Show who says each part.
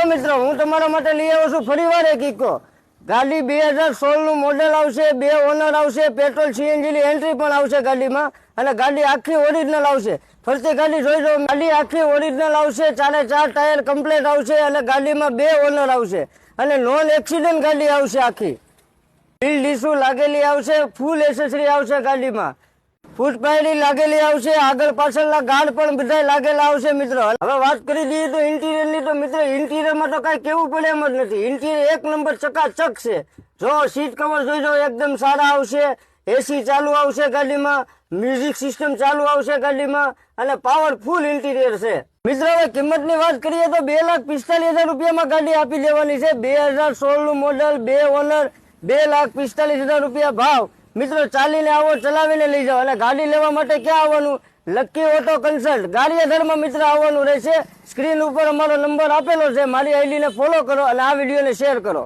Speaker 1: મિત્રો, હું તમારા માટે લઈ આવ્યો છું ફરીવાર એક ઇકો ગાડી 2016 નું મોડેલ આવશે, 2 ઓનર આવશે, પેટ્રોલ સીએનજી ની એન્ટ્રી પણ આવશે ગાડીમાં અને ગાડી આખી ઓરિજિનલ આવશે। ફરતી ગાડી જોઈ લો, ગાડી આખી ઓરિજિનલ આવશે, 4 ટાયર કમ્પ્લીટ આવશે અને ગાડીમાં 2 ઓનર આવશે અને નોન એક્સિડન્ટ ગાડી આવશે। આખી વ્હીલ ડીશું લાગેલી આવશે, ફૂલ એસેસરી આવશે ગાડીમાં, ફૂટ પાયરી લાગેલી આવશે, આગળ પાછળના ગાર્ડ પણ બધા લાગેલા આવશે। મિત્રો હવે વાત કરી દઈએ તો ઇન્ટિરિયર ની, તો મિત્રો ઇન્ટિરિયરમાં તો કઈ કેવું પડે એમ જ નથી। ઇન્ટિરિયર એક નંબર ચકાચક છે। જો સીટ કવર જોઈ લો, એકદમ સારા આવશે, એસી ચાલુ આવશે ગાડીમાં, મ્યુઝિક સિસ્ટમ ચાલુ આવશે ગાડીમાં અને પાવરફુલ ઇન્ટિરિયર છે। મિત્રો હવે કિંમતની વાત કરીએ તો 2,45,000 રૂપિયામાં ગાડી આપી દેવાની છે। 2016 નું મોડેલ, 2 ઓનર, 2,45,000 રૂપિયા ભાવ। મિત્રો ચાલીને આવો, ચલાવીને લઈ જાઓ અને ગાડી લેવા માટે ક્યાં આવવાનું? લકી ઓટો કન્સલ્ટ ગારિયાધારમાં મિત્ર આવવાનું રહેશે। સ્ક્રીન ઉપર અમારો નંબર આપેલો છે, મારી આઈડીને ફોલો કરો અને આ વિડીયોને શેર કરો।